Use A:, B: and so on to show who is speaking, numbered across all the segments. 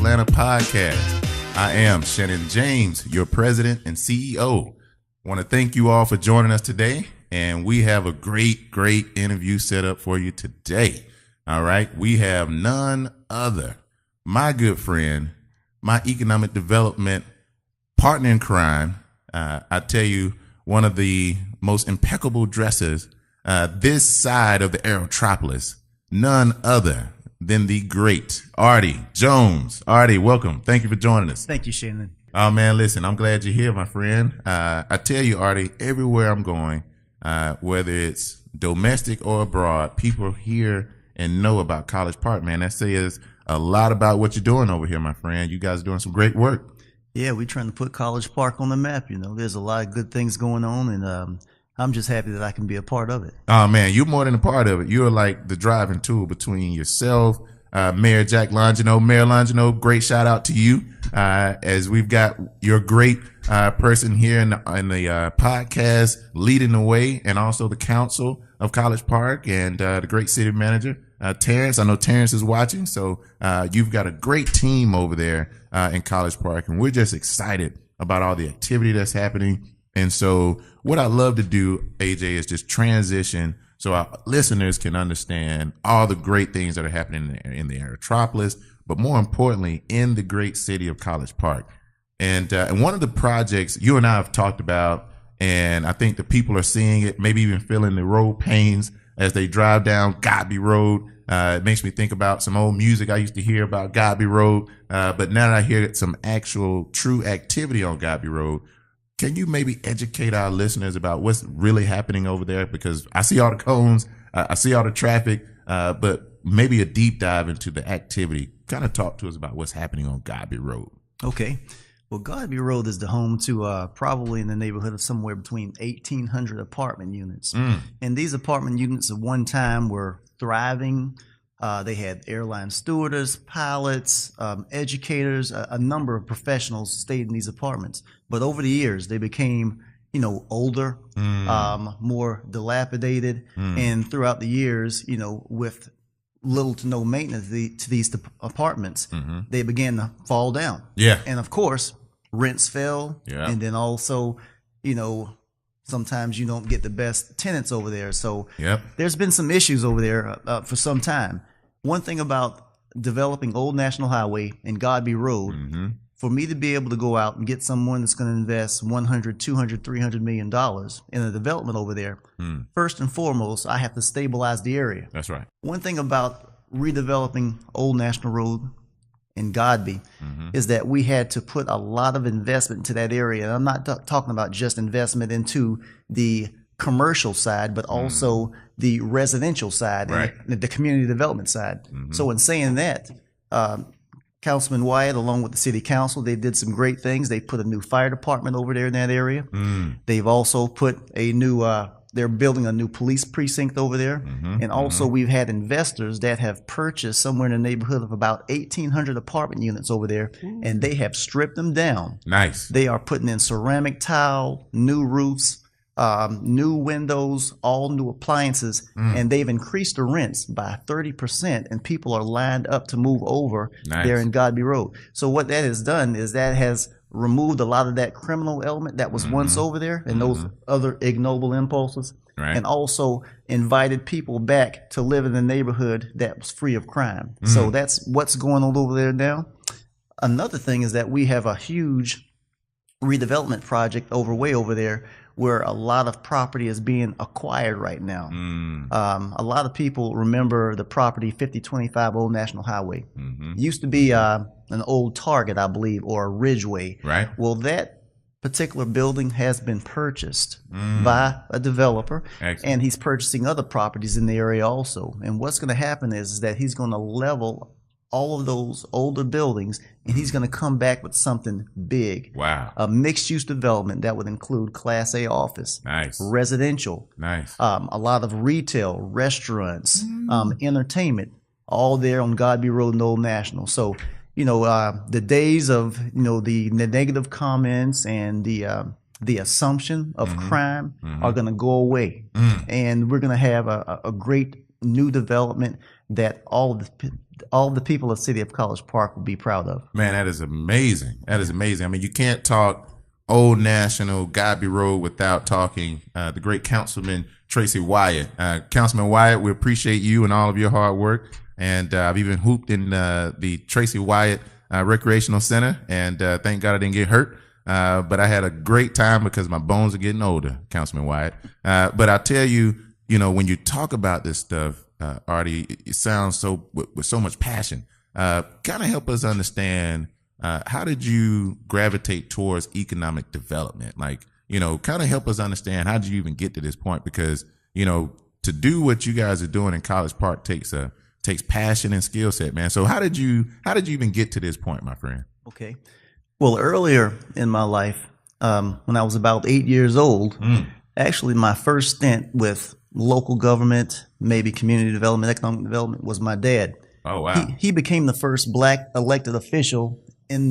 A: Atlanta Podcast. I am Shannon James, your president and CEO. I want to thank you all for joining us today, and we have a great interview set up for you today. All right, we have none other, my good friend, my economic development partner in crime. I tell you, one of the most impeccable dressers this side of the Aerotropolis, none other than the great Artie Jones. Artie, welcome. Thank you for joining us.
B: Thank you, Shannon.
A: Oh, man, listen, I'm glad you're here, my friend. I tell you, Artie, everywhere I'm going, whether it's domestic or abroad, people hear and know about College Park, man. That says a lot about what you're doing over here, my friend. You guys are doing some great work.
B: Yeah, we're trying to put College Park on the map. You know, there's a lot of good things going on, and I'm just happy that I can be a part of it.
A: Oh, man, you're more than a part of it. You're like the driving tool between yourself, Mayor Jack Longino. Mayor Longino, great shout out to you, as we've got your great person here in the podcast leading the way, and also the council of College Park and the great city manager, Terrence. I know Terrence is watching, so you've got a great team over there in College Park, and we're just excited about all the activity that's happening. And so what I love to do, AJ, is just transition so our listeners can understand all the great things that are happening in the Aerotropolis, but more importantly, in the great city of College Park. And one of the projects you and I have talked about, and I think the people are seeing it, maybe even feeling the road pains as they drive down Godby Road. It makes me think about some old music I used to hear about Godby Road. But now that I hear some actual true activity on Godby Road, can you maybe educate our listeners about what's really happening over there? Because I see all the cones, I see all the traffic, but maybe a deep dive into the activity. Kind of talk to us about what's happening on Godby Road.
B: Okay. Well, Godby Road is the home to probably in the neighborhood of somewhere between 1,800 apartment units. And these apartment units at one time were thriving. They had airline stewardess, pilots, educators, a number of professionals stayed in these apartments. But over the years, they became, older, more dilapidated. And throughout the years, with little to no maintenance to these apartments, they began to fall down.
A: Yeah.
B: And of course, rents fell.
A: Yeah.
B: And then also, sometimes you don't get the best tenants over there. So there's been some issues over there for some time. One thing about developing Old National Highway and Godby Road, for me to be able to go out and get someone that's going to invest $100, $200, $300 million in a development over there, first and foremost, I have to stabilize the area.
A: That's right.
B: One thing about redeveloping Old National Road in Godby is that we had to put a lot of investment into that area. And I'm not talking about just investment into the commercial side, but also the residential side,
A: right,
B: and the community development side. So in saying that, Councilman Wyatt, along with the city council, they did some great things. They put a new fire department over there in that area. They've also put a new, they're building a new police precinct over there. And also we've had investors that have purchased somewhere in the neighborhood of about 1,800 apartment units over there, and they have stripped them down. Nice. They are putting in ceramic tile, new roofs, new windows, all new appliances, and they've increased the rents by 30%, and people are lined up to move over there in Godby Road. So what that has done is that has removed a lot of that criminal element that was once over there and those other ignoble impulses, and also invited people back to live in the neighborhood that was free of crime. So that's what's going on over there now. Another thing is that we have a huge redevelopment project way over there where a lot of property is being acquired right now. A lot of people remember the property 5025 Old National Highway. Used to be an old Target, I believe, or a Ridgeway. Right. Well, that particular building has been purchased by a developer. Excellent. And he's purchasing other properties in the area also. And what's going to happen is that he's going to level all of those older buildings, and he's going to come back with something big. Wow. A mixed-use development that would include Class A office, residential, a lot of retail, restaurants, entertainment, all there on Godby Road and Old National. So, the days of, the negative comments and the assumption of crime are going to go away. And we're going to have a great new development that all of all the people of the city of College Park will be proud of.
A: Man, that is amazing. That is amazing. I mean, you can't talk Old National Godby Road without talking the great Councilman Tracy Wyatt. Councilman Wyatt, we appreciate you and all of your hard work. And I've even hooped in the Tracy Wyatt Recreational Center, and thank God I didn't get hurt. But I had a great time because my bones are getting older, Councilman Wyatt. But I'll tell you, when you talk about this stuff, Artie, it sounds so with so much passion. Kind of help us understand how did you gravitate towards economic development? Like, kind of help us understand how did you even get to this point? Because to do what you guys are doing in College Park takes passion and skill set, man. So how did you even get to this point, my friend?
B: Okay. Well, earlier in my life, when I was about 8 years old, actually my first stint with local government, maybe community development, economic development, was my dad.
A: Oh, wow. He
B: became the first black elected official in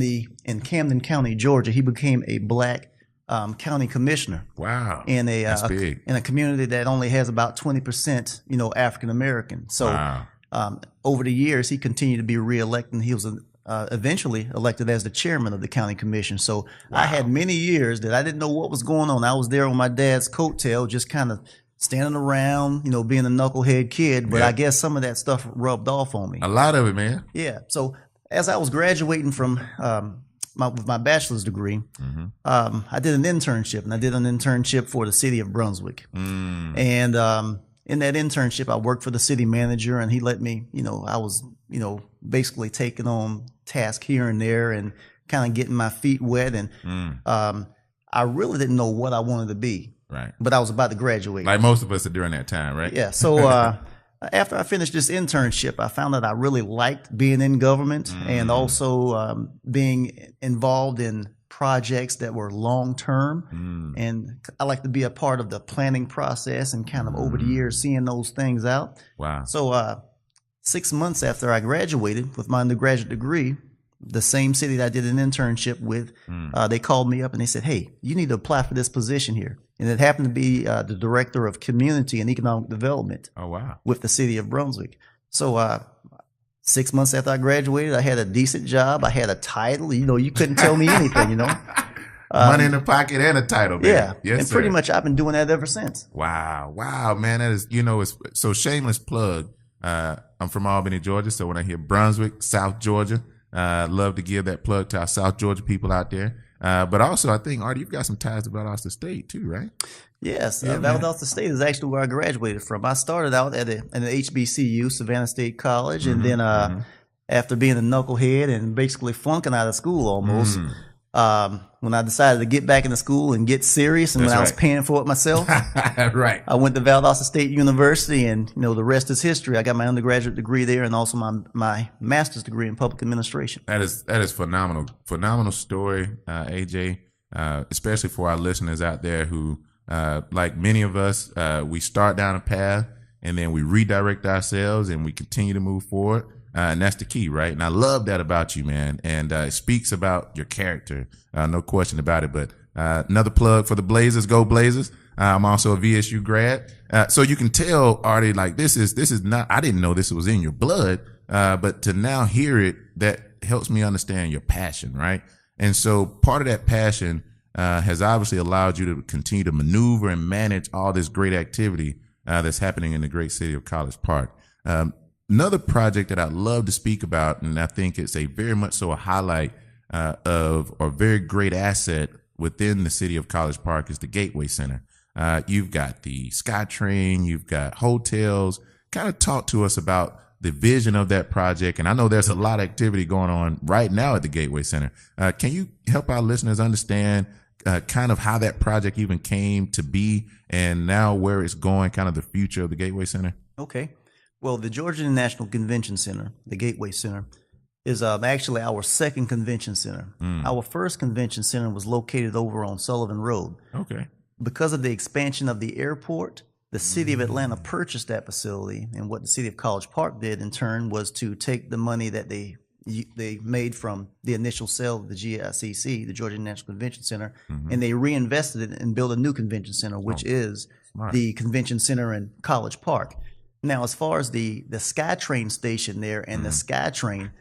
B: Camden County, Georgia. He became a black county commissioner.
A: Wow.
B: That's big. In a community that only has about 20%, African American. So
A: wow.
B: Over the years, he continued to be reelected, and he was eventually elected as the chairman of the county commission. So wow. I had many years that I didn't know what was going on. I was there on my dad's coattail, just kind of standing around, being a knucklehead kid. But I guess some of that stuff rubbed off on me.
A: A lot of it, man.
B: Yeah. So as I was graduating from with my bachelor's degree, I did an internship, and I did an internship for the city of Brunswick. And in that internship, I worked for the city manager, and he let me, I was, basically taking on tasks here and there and kind of getting my feet wet. And I really didn't know what I wanted to be.
A: Right.
B: But I was about to graduate.
A: Like most of us are during that time, right?
B: Yeah. So after I finished this internship, I found that I really liked being in government and also being involved in projects that were long term. And I like to be a part of the planning process and kind of over the years seeing those things out.
A: Wow.
B: So 6 months after I graduated with my undergraduate degree, the same city that I did an internship with, they called me up and they said, "Hey, you need to apply for this position here." And it happened to be the director of community and economic development.
A: Oh, wow.
B: With the city of Brunswick. So 6 months after I graduated, I had a decent job. I had a title. You couldn't tell me anything,
A: Money in the pocket and a title, man.
B: Yeah.
A: Yes,
B: and
A: sir.
B: pretty much I've been doing that ever since.
A: Wow. Wow, man. That is, it's so shameless plug. I'm from Albany, Georgia. So when I hear Brunswick, South Georgia, love to give that plug to our South Georgia people out there. But also, I think, Artie, you've got some ties to Valdosta State too, right?
B: Yes. Valdosta State is actually where I graduated from. I started out at an HBCU, Savannah State College, and then after being a knucklehead and basically flunking out of school almost, when I decided to get back into school and get serious, and when I was paying for it myself,
A: right,
B: I went to Valdosta State University, and the rest is history. I got my undergraduate degree there, and also my master's degree in public administration.
A: That is phenomenal story, AJ. Especially for our listeners out there who, like many of us, we start down a path and then we redirect ourselves and we continue to move forward. And that's the key, right? And I love that about you, man. And it speaks about your character, no question about it. But another plug for the Blazers, go Blazers. I'm also a VSU grad. So you can tell, Artie, like this is not, I didn't know this was in your blood, but to now hear it, that helps me understand your passion, right? And so part of that passion has obviously allowed you to continue to maneuver and manage all this great activity that's happening in the great city of College Park. Another project that I'd love to speak about, and I think it's a very much so a highlight of or very great asset within the city of College Park, is the Gateway Center. You've got the SkyTrain, you've got hotels. Kind of talk to us about the vision of that project. And I know there's a lot of activity going on right now at the Gateway Center. Can you help our listeners understand kind of how that project even came to be and now where it's going, kind of the future of the Gateway Center?
B: Okay. Well, the Georgia National Convention Center, the Gateway Center, is actually our second convention center. Our first convention center was located over on Sullivan Road.
A: Okay.
B: Because of the expansion of the airport, the city of Atlanta purchased that facility, and what the city of College Park did in turn was to take the money that they made from the initial sale of the GICC, the Georgia National Convention Center, and they reinvested it and built a new convention center, which is the convention center in College Park. Now, as far as the SkyTrain station there and the SkyTrain,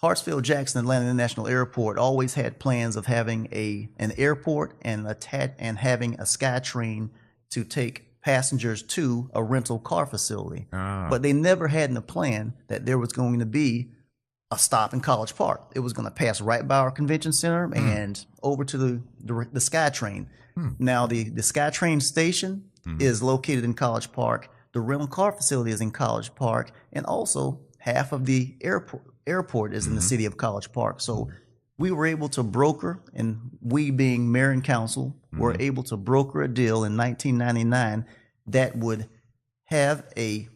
B: Hartsfield-Jackson Atlanta International Airport always had plans of having an airport and having a SkyTrain to take passengers to a rental car facility. But they never had in the plan that there was going to be a stop in College Park. It was going to pass right by our convention center and over to the SkyTrain. Now, the SkyTrain station is located in College Park. The rental car facility is in College Park, and also half of the airport is in the city of College Park. So we were able to broker, and we being mayor and council were able to broker a deal in 1999 that would have a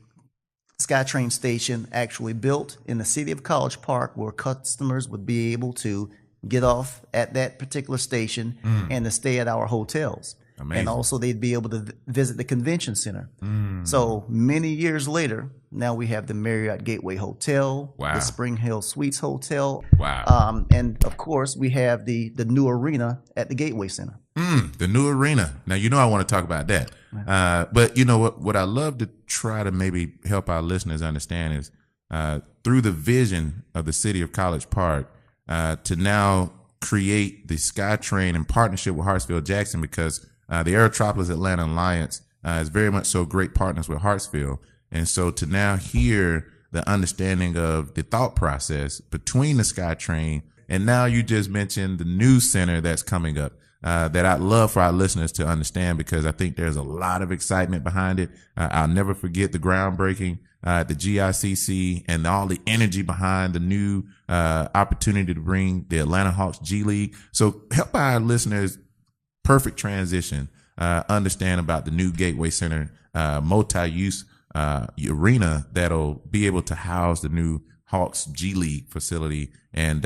B: SkyTrain station actually built in the city of College Park, where customers would be able to get off at that particular station and to stay at our hotels. Amazing. And also they'd be able to visit the convention center. So many years later, now we have the Marriott Gateway Hotel, the Spring Hill Suites Hotel. And of course, we have the new arena at the Gateway Center.
A: The new arena. Now, you know I want to talk about that. But you know what I love to try to maybe help our listeners understand is through the vision of the city of College Park to now create the SkyTrain in partnership with Hartsfield-Jackson, because the Aerotropolis Atlanta Alliance is very much so great partners with Hartsfield. And so to now hear the understanding of the thought process between the SkyTrain, and now you just mentioned the new center that's coming up, that I'd love for our listeners to understand, because I think there's a lot of excitement behind it. I'll never forget the groundbreaking at the GICC and all the energy behind the new opportunity to bring the Atlanta Hawks G League. So help our listeners, perfect transition, understand about the new Gateway Center multi-use arena that'll be able to house the new Hawks G League facility and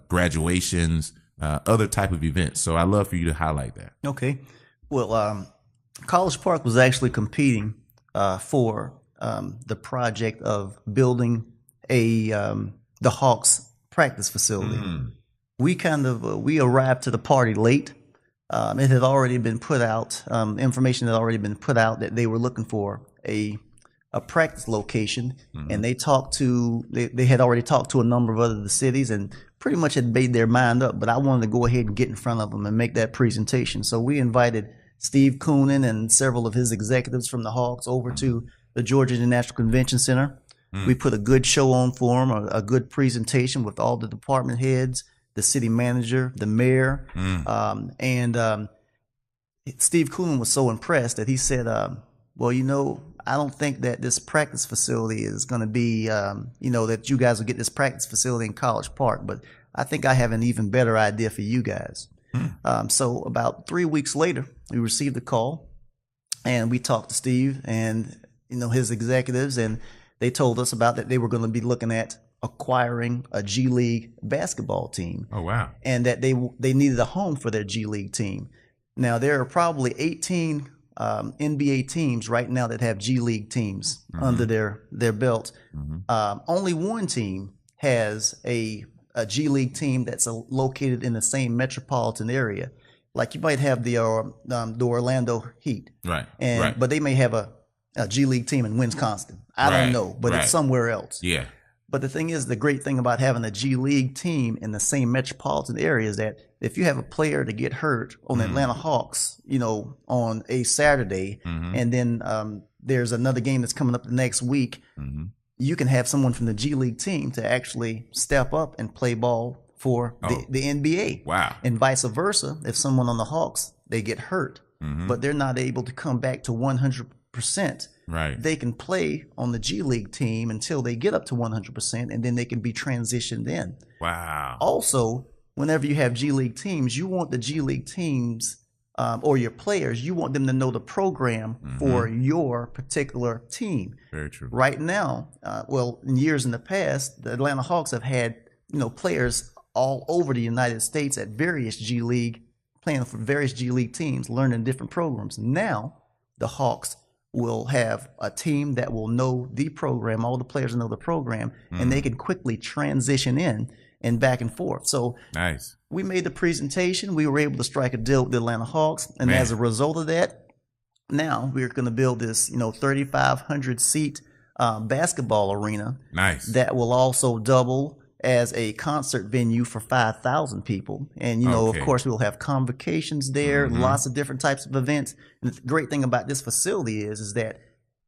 A: graduations, other type of events. So I'd love for you to highlight that.
B: Okay. Well, College Park was actually competing for the project of building the Hawks practice facility. We arrived to the party late. It had already been put out, information had already been put out that they were looking for a practice location, and they had already talked to a number of other cities and pretty much had made their mind up. But I wanted to go ahead and get in front of them and make that presentation. So we invited Steve Koonin and several of his executives from the Hawks over to the Georgia International Convention Center. We put a good show on for them, a good presentation with all the department heads, the city manager, the mayor, and Steve Koonin was so impressed that he said, well, you know, I don't think that this practice facility is going to be, that you guys will get this practice facility in College Park, but I think I have an even better idea for you guys. So about 3 weeks later, we received a call, and we talked to Steve and, his executives, and they told us about that they were going to be looking at acquiring a G League basketball team.
A: Oh, wow.
B: And that they needed a home for their G League team. Now, there are probably 18 NBA teams right now that have G League teams under their belt. Only one team has a G League team that's located in the same metropolitan area. Like you might have the Orlando Heat,
A: right?
B: But they may have a G League team in Wisconsin. I don't know, but it's somewhere else.
A: Yeah.
B: But the thing is, the great thing about having a G League team in the same metropolitan area is that if you have a player to get hurt on the Atlanta Hawks, on a Saturday, and then there's another game that's coming up the next week, you can have someone from the G League team to actually step up and play ball for the NBA.
A: Wow.
B: And vice versa, if someone on the Hawks, they get hurt, but they're not able to come back to 100%.
A: Right.
B: They can play on the G League team until they get up to 100%, and then they can be transitioned in.
A: Wow.
B: Also, whenever you have G League teams, you want the G League teams or your players, you want them to know the program for your particular team.
A: Very true.
B: Right now, in years in the past, the Atlanta Hawks have had players all over the United States at various G League, playing for various G League teams, learning different programs. Now, the Hawks will have a team that will know the program, all the players know the program, and they can quickly transition in and back and forth. So
A: nice. We
B: made the presentation. We were able to strike a deal with the Atlanta Hawks, and as a result of that, now we're going to build this, 3,500 seat basketball arena.
A: Nice.
B: That will also double as a concert venue for 5,000 people. And, of course, we'll have convocations there, lots of different types of events. And the great thing about this facility is that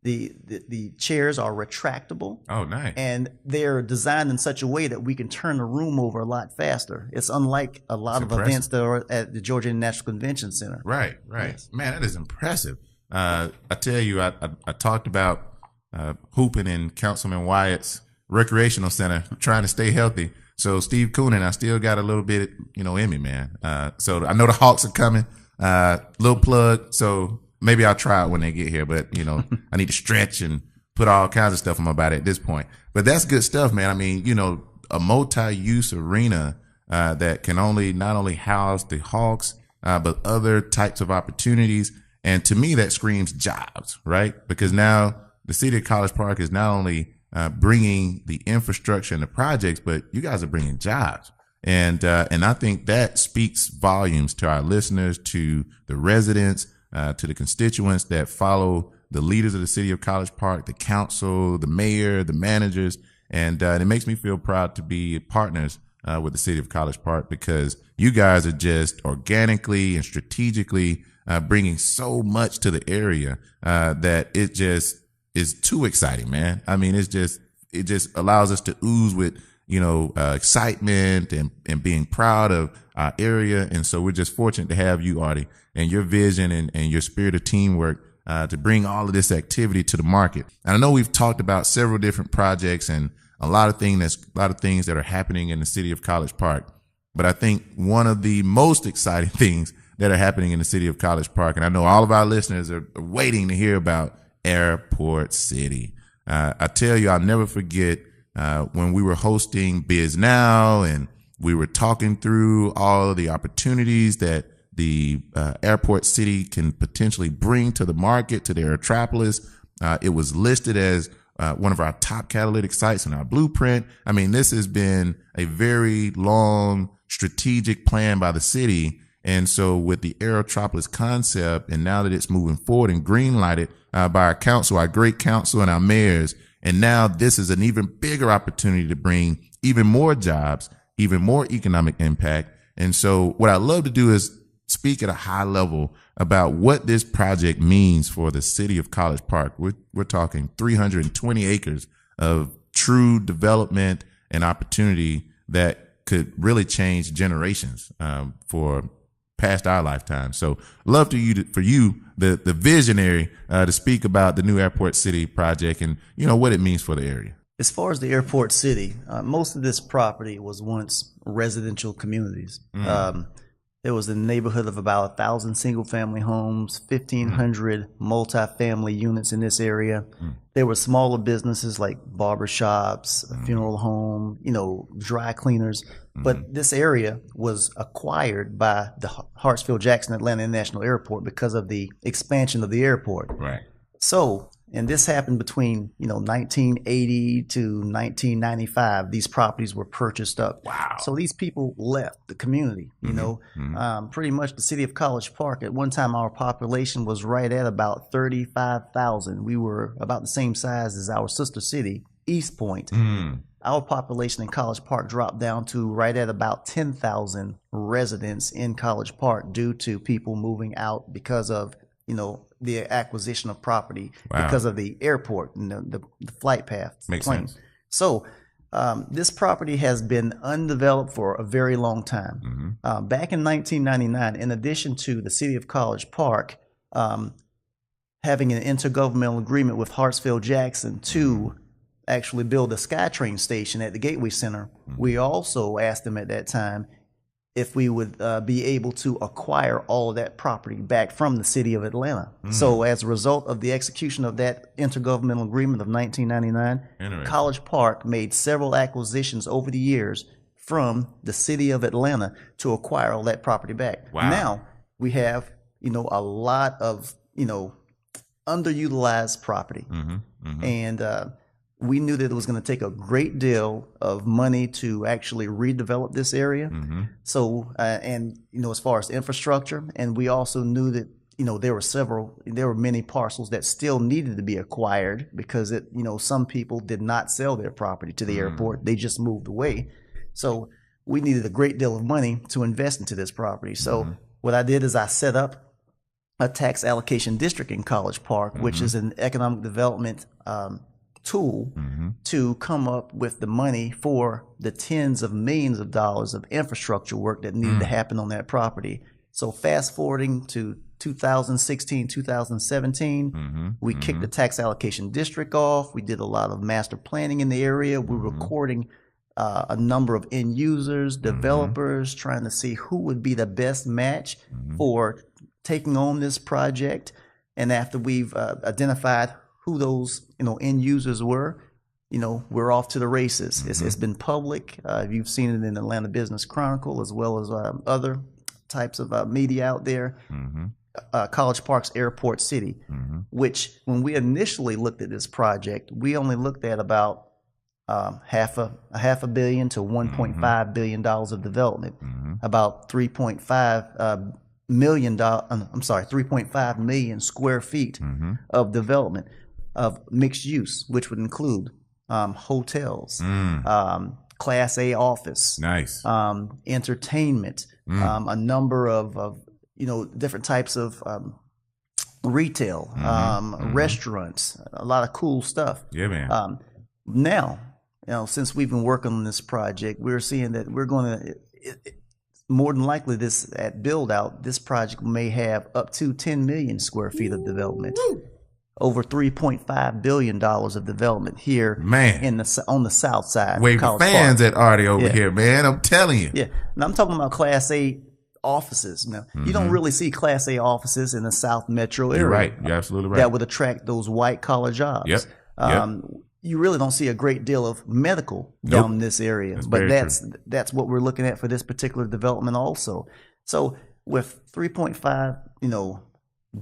B: the chairs are retractable.
A: Oh, nice.
B: And they're designed in such a way that we can turn the room over a lot faster. It's unlike a lot of events that are at the Georgia International Convention Center.
A: Right. Yes. Man, that is impressive. I tell you, I talked about hooping in Councilman Wyatt's recreational center, trying to stay healthy. So Steve Coonan, I still got a little bit, in me, man. So I know the Hawks are coming. Little plug. So maybe I'll try it when they get here, but I need to stretch and put all kinds of stuff on my body at this point. But that's good stuff, man. I mean, a multi-use arena that can not only house the Hawks, but other types of opportunities. And to me, that screams jobs, right? Because now the city of College Park is not only bringing the infrastructure and the projects, but you guys are bringing jobs. And I think that speaks volumes to our listeners, to the residents, to the constituents that follow the leaders of the city of College Park, the council, the mayor, the managers. And it makes me feel proud to be partners with the city of College Park, because you guys are just organically and strategically bringing so much to the area that it just is too exciting, man. I mean, it just allows us to ooze with, excitement and being proud of our area. And so we're just fortunate to have you, Artie, and your vision and your spirit of teamwork to bring all of this activity to the market. And I know we've talked about several different projects and a lot of things that are happening in the city of College Park. But I think one of the most exciting things that are happening in the city of College Park, and I know all of our listeners are waiting to hear about Airport City. I tell you, I'll never forget when we were hosting Biz Now and we were talking through all of the opportunities that the Airport City can potentially bring to the market, to the Aerotropolis. It was listed as one of our top catalytic sites in our blueprint. I mean, this has been a very long strategic plan by the city. And so with the Aerotropolis concept, and now that it's moving forward and green lighted by our council, our great council and our mayors, and now this is an even bigger opportunity to bring even more jobs, even more economic impact. And so what I love to do is speak at a high level about what this project means for the city of College Park. We're talking 320 acres of true development and opportunity that could really change generations for past our lifetime. So love for you, the visionary, to speak about the new Airport City project and, what it means for the area.
B: As far as the Airport City, most of this property was once residential communities. There was a neighborhood of about 1,000 single-family homes, 1,500 multifamily units in this area. There were smaller businesses like barbershops, a funeral home, dry cleaners. But this area was acquired by the Hartsfield-Jackson Atlanta International Airport because of the expansion of the airport.
A: Right.
B: So, and this happened between 1980 to 1995. These properties were purchased up.
A: Wow.
B: So these people left the community. Pretty much the city of College Park. At one time, our population was right at about 35,000. We were about the same size as our sister city, East Point. Our population in College Park dropped down to right at about 10,000 residents in College Park due to people moving out because of the acquisition of property because of the airport and the flight path.
A: Makes sense.
B: So this property has been undeveloped for a very long time. Back in 1999, in addition to the city of College Park having an intergovernmental agreement with Hartsfield-Jackson to actually build a SkyTrain station at the Gateway Center, we also asked them at that time if we would be able to acquire all of that property back from the city of Atlanta. So as a result of the execution of that intergovernmental agreement of 1999, College Park made several acquisitions over the years from the city of Atlanta to acquire all that property back.
A: Wow.
B: Now we have, a lot of, underutilized property. And we knew that it was going to take a great deal of money to actually redevelop this area. So, as far as infrastructure, and we also knew that, there were many parcels that still needed to be acquired because some people did not sell their property to the airport. They just moved away. So we needed a great deal of money to invest into this property. So what I did is I set up a tax allocation district in College Park, which is an economic development tool to come up with the money for the tens of millions of dollars of infrastructure work that needed to happen on that property. So fast forwarding to 2016, 2017, we kicked the tax allocation district off. We did a lot of master planning in the area. We were recording a number of end users, developers, trying to see who would be the best match for taking on this project. And after we've identified who those end users were, we're off to the races. It's been public. You've seen it in the Atlanta Business Chronicle as well as other types of media out there. College Park's Airport City, which when we initially looked at this project, we only looked at about half a billion to $1.5 billion of development, about 3.5 million square feet of development of mixed use, which would include hotels, Class A office,
A: nice,
B: entertainment, a number of different types of retail, restaurants, a lot of cool stuff.
A: Yeah, man.
B: Now, since we've been working on this project, we're seeing that we're going to, more than likely, at build out, this project may have up to 10 million square feet of development. Over $3.5 billion of development here,
A: man,
B: on the south side.
A: Wave fans at Artie over here, man. I'm telling you.
B: Yeah, and I'm talking about Class A offices. Now, you don't really see Class A offices in the South Metro area.
A: You're right. You're absolutely right.
B: That would attract those white collar jobs.
A: Yep.
B: You really don't see a great deal of medical down in this area, but that's what we're looking at for this particular development also. So with $3.5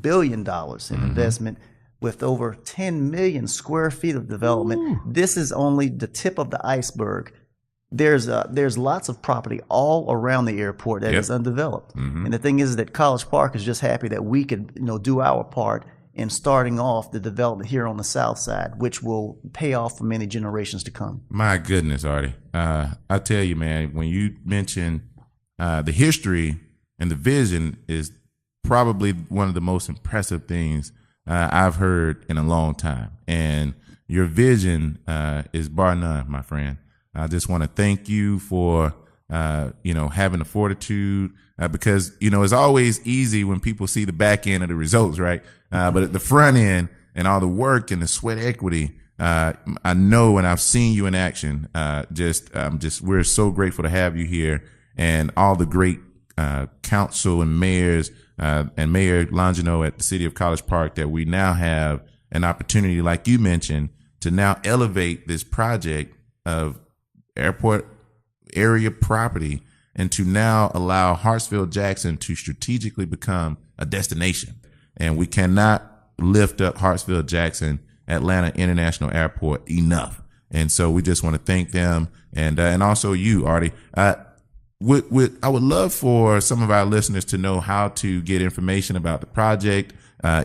B: billion in investment, with over 10 million square feet of development, this is only the tip of the iceberg. There's lots of property all around the airport that is undeveloped. And the thing is that College Park is just happy that we could do our part in starting off the development here on the south side, which will pay off for many generations to come.
A: My goodness, Artie. I tell you, man, when you mention the history and the vision is probably one of the most impressive things I've heard in a long time. And your vision is bar none, my friend. I just want to thank you for, having the fortitude because, it's always easy when people see the back end of the results, right? But at the front end and all the work and the sweat equity, I know and I've seen you in action. We're so grateful to have you here and all the great council and mayors and Mayor Longino at the City of College Park that we now have an opportunity, like you mentioned, to now elevate this project of airport area property and to now allow Hartsfield-Jackson to strategically become a destination. And we cannot lift up Hartsfield-Jackson Atlanta International Airport enough. And so we just want to thank them and also you, Artie. I would love for some of our listeners to know how to get information about the project,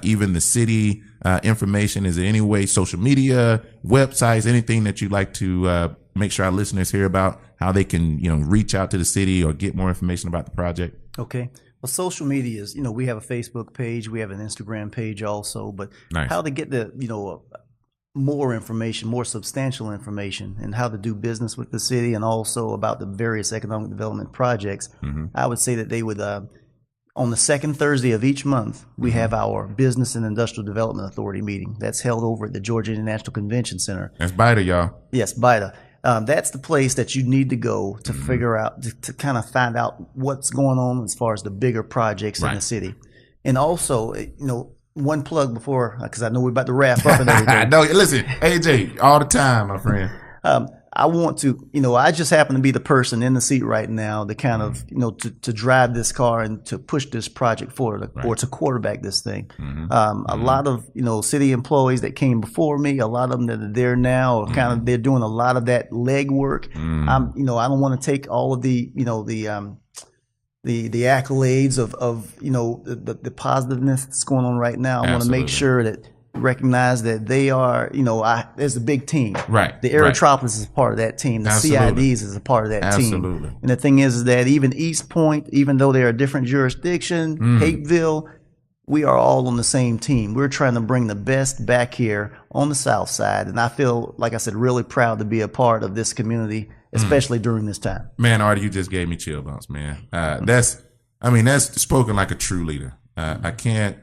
A: even the city information. Is there any way, social media, websites, anything that you'd like to make sure our listeners hear about, how they can, reach out to the city or get more information about the project?
B: Okay. Well, social media is, we have a Facebook page, we have an Instagram page also, but how to get the, more information, more substantial information, and how to do business with the city and also about the various economic development projects, I would say that they would, on the second Thursday of each month, we have our Business and Industrial Development Authority meeting. That's held over at the Georgia International Convention Center.
A: That's BIDA, y'all.
B: Yes, BIDA. That's the place that you need to go to figure out, to kind of find out what's going on as far as the bigger projects in the city. And also, one plug before, because I know we're about to wrap up and everything.
A: No, listen, AJ, all the time, my friend.
B: I want to, I just happen to be the person in the seat right now to kind of, to drive this car and to push this project forward or to quarterback this thing. A lot of, city employees that came before me, a lot of them that are there now, are kind of, they're doing a lot of that legwork. I don't want to take all of the the accolades of you know the positiveness that's going on right now. I want to make sure that recognize that they are, you know, there's a big team.
A: Right.
B: The Aerotropolis is a part of that team. The CIDs is a part of that team. And the thing is that even East Point, even though they're a different jurisdiction, Hapeville, we are all on the same team. We're trying to bring the best back here on the South Side. And I feel, like I said, really proud to be a part of this community, especially during this time.
A: Man, Artie, you just gave me chill bumps, man. That's spoken like a true leader. I can't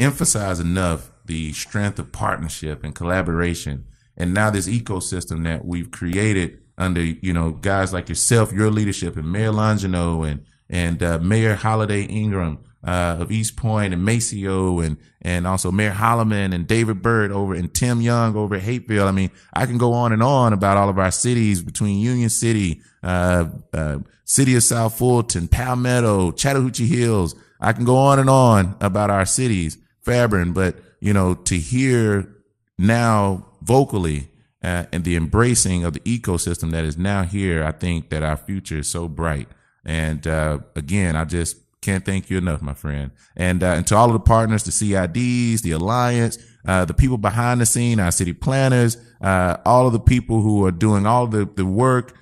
A: emphasize enough the strength of partnership and collaboration, and now this ecosystem that we've created under, you know, guys like yourself, your leadership, and Mayor Longino and Mayor Holiday Ingram of East Point, and Maceo, and also Mayor Holloman and David Byrd over, and Tim Young over at Hapeville. I mean, I can go on and on about all of our cities between Union City, City of South Fulton, Palmetto, Chattahoochee Hills. I can go on and on about our cities, Fairburn, but you know, to hear now vocally and the embracing of the ecosystem that is now here, I think that our future is so bright. And again, I just can't thank you enough, my friend. And to all of the partners, the CIDs, the Alliance, the people behind the scene, our city planners, all of the people who are doing all the work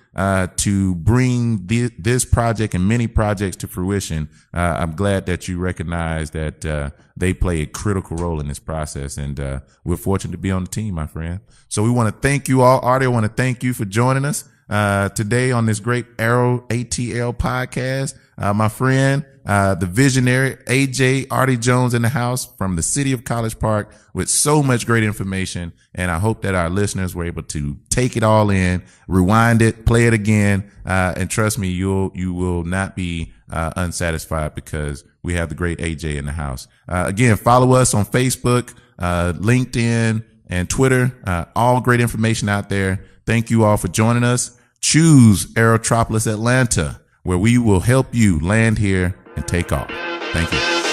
A: to bring this project and many projects to fruition. I'm glad that you recognize that they play a critical role in this process, and we're fortunate to be on the team, my friend. So we want to thank you all. Artie, I want to thank you for joining us today on this great Aero ATL podcast. My friend, the visionary AJ Artie Jones in the house from the city of College Park with so much great information. And I hope that our listeners were able to take it all in, rewind it, play it again. And trust me, you will not be unsatisfied, because we have the great AJ in the house. Again, follow us on Facebook, LinkedIn, and Twitter. All great information out there. Thank you all for joining us. Choose Aerotropolis Atlanta, where we will help you land here and take off. Thank you.